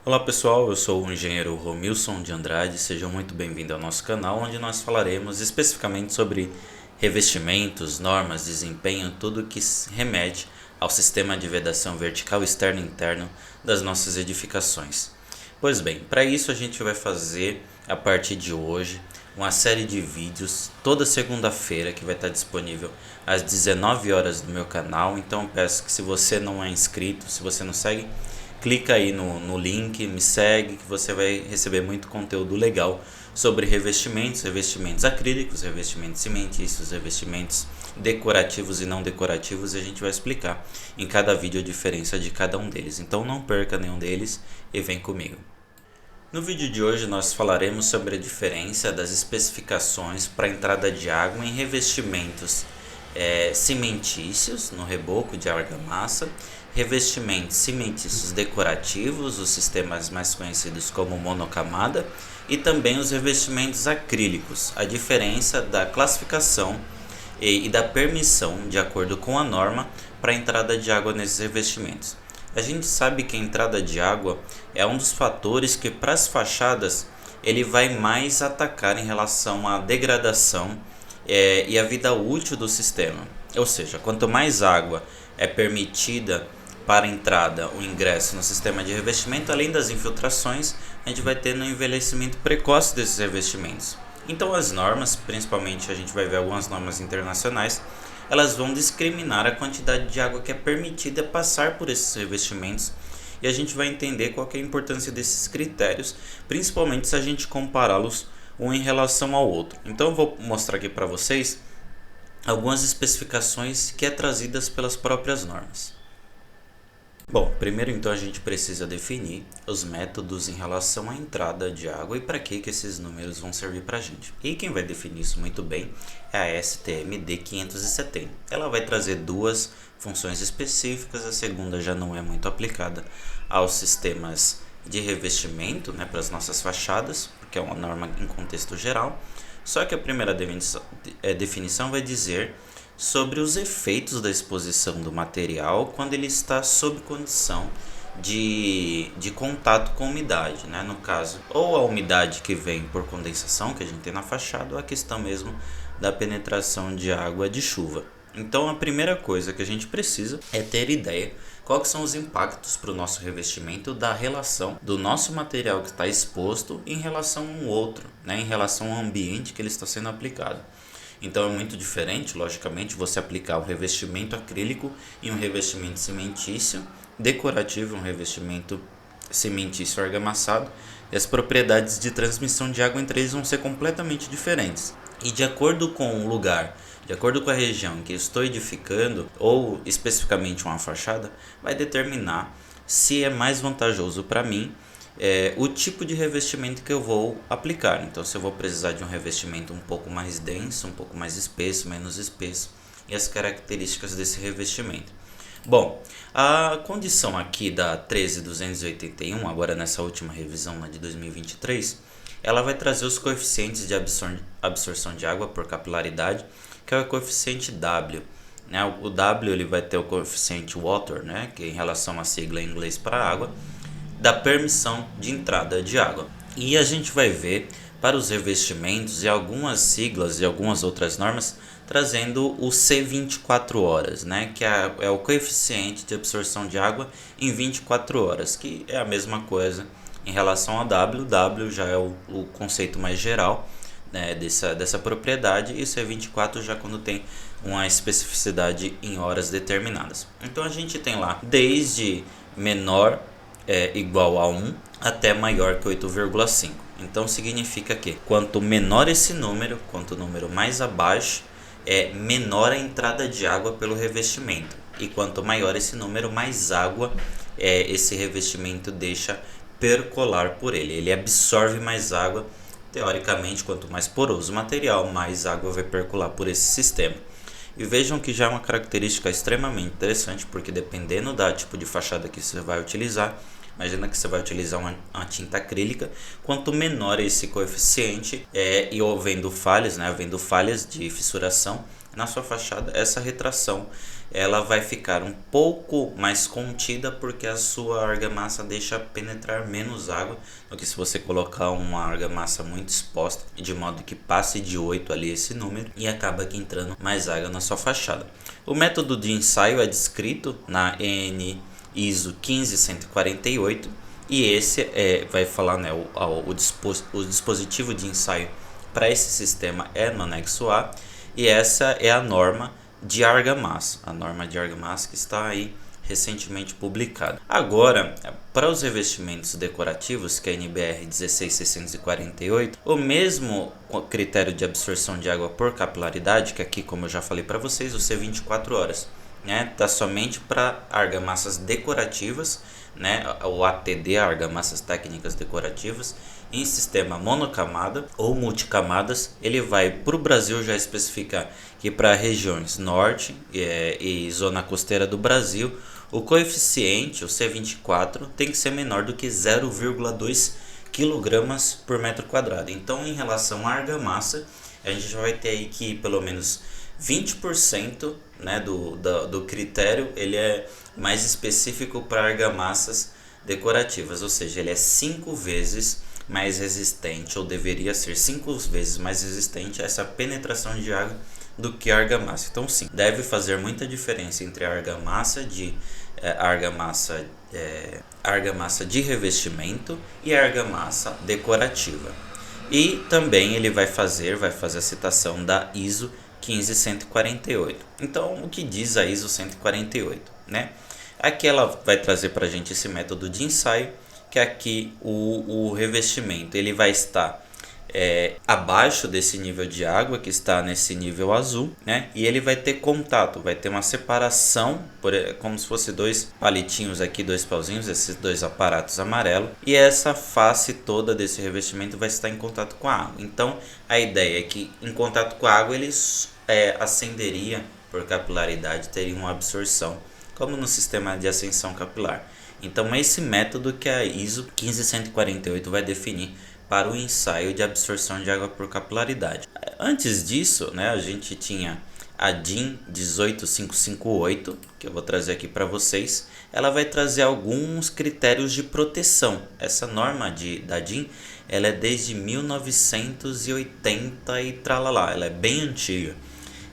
Olá pessoal, eu sou o engenheiro Romilson de Andrade, sejam muito bem-vindos ao nosso canal, onde nós falaremos especificamente sobre revestimentos, normas, desempenho, tudo que remete ao sistema de vedação vertical externo e interno das nossas edificações. Pois bem, para isso a gente vai fazer a partir de hoje uma série de vídeos toda segunda-feira que vai estar disponível às 19 horas no meu canal. Então peço que, se você não é inscrito, se você não segue, clica aí no link, me segue, que você vai receber muito conteúdo legal sobre revestimentos, revestimentos acrílicos, revestimentos cimentícios, revestimentos decorativos e não decorativos, e a gente vai explicar em cada vídeo a diferença de cada um deles. Então não perca nenhum deles e vem comigo. No vídeo de hoje nós falaremos sobre a diferença das especificações para entrada de água em revestimentos cimentícios no reboco de argamassa, revestimentos cimentícios decorativos, os sistemas mais conhecidos como monocamada, e também os revestimentos acrílicos, a diferença da classificação e da permissão de acordo com a norma para a entrada de água nesses revestimentos. A gente sabe que a entrada de água é um dos fatores que, para as fachadas, ele vai mais atacar em relação à degradação e à vida útil do sistema. Ou seja, quanto mais água é permitida para a entrada, o ingresso no sistema de revestimento, além das infiltrações, a gente vai ter um envelhecimento precoce desses revestimentos. Então as normas, principalmente a gente vai ver algumas normas internacionais, elas vão discriminar a quantidade de água que é permitida passar por esses revestimentos, e a gente vai entender qual que é a importância desses critérios, principalmente se a gente compará-los um em relação ao outro. Então eu vou mostrar aqui para vocês algumas especificações que é trazidas pelas próprias normas. Bom, primeiro então a gente precisa definir os métodos em relação à entrada de água e para que esses números vão servir para a gente. E quem vai definir isso muito bem é a STM D570. Ela vai trazer duas funções específicas, a segunda já não é muito aplicada aos sistemas de revestimento, para as nossas fachadas, porque é uma norma em contexto geral. Só que a primeira definição vai dizer sobre os efeitos da exposição do material quando ele está sob condição de contato com umidade, no caso, ou a umidade que vem por condensação que a gente tem na fachada, ou a questão mesmo da penetração de água de chuva. Então a primeira coisa que a gente precisa é ter ideia quais são os impactos para o nosso revestimento da relação do nosso material que está exposto em relação a um outro, em relação ao ambiente que ele está sendo aplicado. Então é muito diferente, logicamente, você aplicar um revestimento acrílico e um revestimento cimentício decorativo, um revestimento cimentício argamassado, e as propriedades de transmissão de água entre eles vão ser completamente diferentes. E de acordo com o lugar, de acordo com a região em que eu estou edificando, ou especificamente uma fachada, vai determinar se é mais vantajoso para mim o tipo de revestimento que eu vou aplicar. Então, se eu vou precisar de um revestimento um pouco mais denso, um pouco mais espesso, menos espesso, e as características desse revestimento. Bom, a condição aqui da 13281, agora nessa última revisão de 2023, ela vai trazer os coeficientes de absorção de água por capilaridade, que é o coeficiente W. O W ele vai ter o coeficiente water, que é em relação à sigla em inglês para água, da permissão de entrada de água. E a gente vai ver para os revestimentos e algumas siglas e algumas outras normas trazendo o C24 horas, que é o coeficiente de absorção de água em 24 horas, que é a mesma coisa em relação ao W. W já é o conceito mais geral dessa propriedade, e C24 já quando tem uma especificidade em horas determinadas. Então a gente tem lá desde menor igual a 1 até maior que 8,5. Então significa que quanto menor esse número, quanto o número mais abaixo, menor a entrada de água pelo revestimento. E quanto maior esse número, mais água esse revestimento deixa percolar por ele. Ele absorve mais água. Teoricamente, quanto mais poroso o material, mais água vai percolar por esse sistema. E vejam que já é uma característica extremamente interessante, porque dependendo do tipo de fachada que você vai utilizar, imagina que você vai utilizar uma tinta acrílica, quanto menor esse coeficiente e havendo falhas de fissuração na sua fachada, essa retração ela vai ficar um pouco mais contida, porque a sua argamassa deixa penetrar menos água do que se você colocar uma argamassa muito exposta, de modo que passe de 8 ali esse número e acaba que entrando mais água na sua fachada. O método de ensaio é descrito na EN ISO 15148 e esse vai falar, né, o dispositivo de ensaio para esse sistema é no anexo A, e essa é a norma de argamassa, que está aí recentemente publicada. Agora, para os revestimentos decorativos, que é a NBR 16648, o mesmo critério de absorção de água por capilaridade, que aqui, como eu já falei para vocês, o C24 horas, né, tá somente para argamassas decorativas, né, o ATD, argamassas técnicas decorativas, em sistema monocamada ou multicamadas. Ele vai para o Brasil já especificar que para regiões norte e zona costeira do Brasil, o coeficiente, o C24, tem que ser menor do que 0,2 kg por metro quadrado. Então, em relação à argamassa, a gente já vai ter aí que pelo menos 20%, né, do critério ele é mais específico para argamassas decorativas, ou seja, ele é 5 vezes mais resistente, ou deveria ser 5 vezes mais resistente a essa penetração de água do que a argamassa. Então sim, deve fazer muita diferença entre a argamassa de revestimento e a argamassa decorativa. E também ele vai fazer a citação da ISO 15148. Então, o que diz a ISO 148, né? Aqui ela vai trazer para a gente esse método de ensaio, que aqui o revestimento ele vai estar abaixo desse nível de água, que está nesse nível azul, né? E ele vai ter contato, vai ter uma separação, como se fosse dois palitinhos aqui, dois pauzinhos, esses dois aparatos amarelos, e essa face toda desse revestimento vai estar em contato com a água. Então a ideia é que em contato com a água ele ascenderia por capilaridade, teria uma absorção, como no sistema de ascensão capilar. Então é esse método que a ISO 15148 vai definir para o ensaio de absorção de água por capilaridade. Antes disso, né, a gente tinha a DIN 18558, que eu vou trazer aqui para vocês. Ela vai trazer alguns critérios de proteção. Essa norma da DIN ela é desde 1980 e tralalá, ela é bem antiga.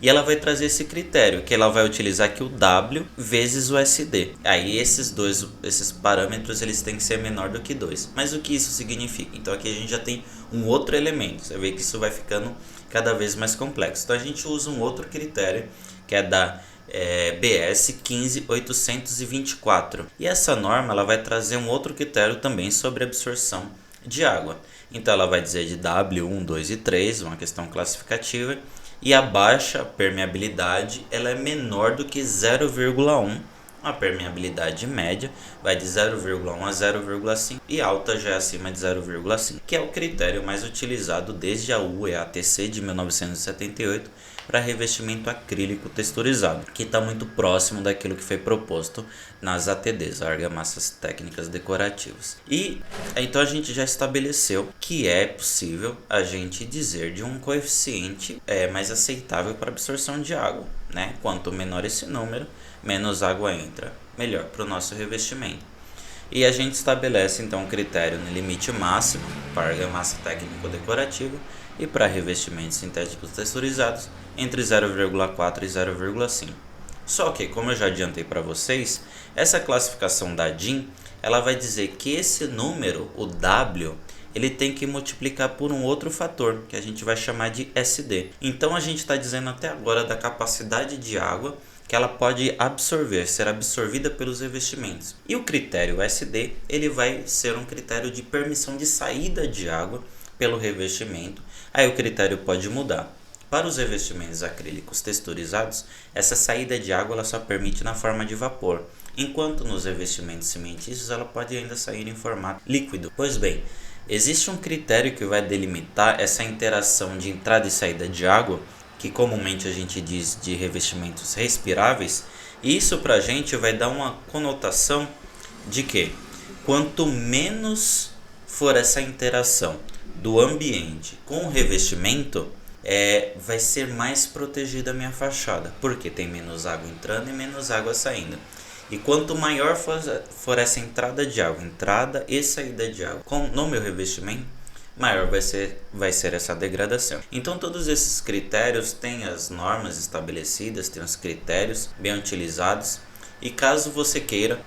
E ela vai trazer esse critério, que ela vai utilizar aqui o W vezes o SD. Aí esses parâmetros eles têm que ser menor do que 2. Mas o que isso significa? Então aqui a gente já tem um outro elemento. Você vê que isso vai ficando cada vez mais complexo. Então a gente usa um outro critério, que é da BS 15824. E essa norma ela vai trazer um outro critério também sobre absorção de água. Então ela vai dizer de W1, 2 e 3, uma questão classificativa. E a baixa permeabilidade ela é menor do que 0,1. A permeabilidade média vai de 0,1 a 0,5 e alta já é acima de 0,5, que é o critério mais utilizado desde a UEATC de 1978 para revestimento acrílico texturizado, que está muito próximo daquilo que foi proposto nas ATDs, argamassas técnicas decorativas. E então a gente já estabeleceu que é possível a gente dizer de um coeficiente mais aceitável para absorção de água, né? Quanto menor esse número, menos água entra, melhor para o nosso revestimento. E a gente estabelece então um critério no limite máximo para argamassa técnico-decorativa e para revestimentos sintéticos texturizados entre 0,4 e 0,5. Só que, como eu já adiantei para vocês, essa classificação da DIN ela vai dizer que esse número, o W, ele tem que multiplicar por um outro fator, que a gente vai chamar de SD. Então a gente está dizendo até agora da capacidade de água que ela pode absorver, ser absorvida pelos revestimentos. E o critério SD, ele vai ser um critério de permissão de saída de água pelo revestimento. Aí o critério pode mudar. Para os revestimentos acrílicos texturizados, essa saída de água ela só permite na forma de vapor, enquanto nos revestimentos cimentícios ela pode ainda sair em formato líquido. Pois bem, existe um critério que vai delimitar essa interação de entrada e saída de água, que comumente a gente diz de revestimentos respiráveis, e isso para a gente vai dar uma conotação de que quanto menos for essa interação do ambiente com o revestimento, vai ser mais protegida a minha fachada, porque tem menos água entrando e menos água saindo. E quanto maior for essa entrada de água, entrada e saída de água, no meu revestimento, maior vai ser essa degradação. Então todos esses critérios têm as normas estabelecidas, têm os critérios bem utilizados. E caso você queira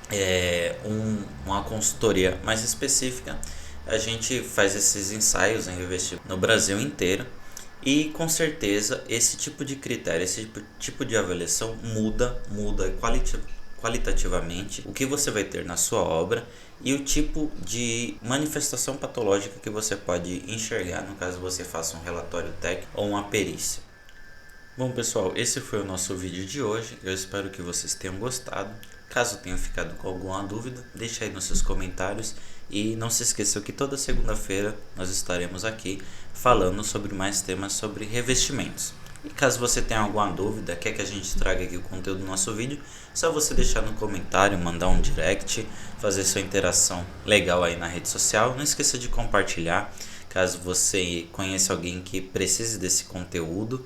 uma consultoria mais específica, a gente faz esses ensaios em revestimento no Brasil inteiro. E com certeza esse tipo de critério, esse tipo de avaliação muda qualitativamente o que você vai ter na sua obra e o tipo de manifestação patológica que você pode enxergar no caso você faça um relatório técnico ou uma perícia. Bom pessoal, esse foi o nosso vídeo de hoje, eu espero que vocês tenham gostado. Caso tenham ficado com alguma dúvida, deixe aí nos seus comentários e não se esqueçam que toda segunda-feira nós estaremos aqui falando sobre mais temas sobre revestimentos. E caso você tenha alguma dúvida, quer que a gente traga aqui o conteúdo do nosso vídeo, só você deixar no comentário, mandar um direct, fazer sua interação legal aí na rede social. Não esqueça de compartilhar, caso você conheça alguém que precise desse conteúdo.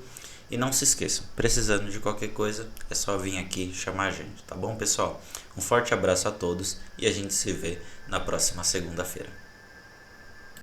E não se esqueçam, precisando de qualquer coisa, é só vir aqui chamar a gente, tá bom pessoal? Um forte abraço a todos e a gente se vê na próxima segunda-feira.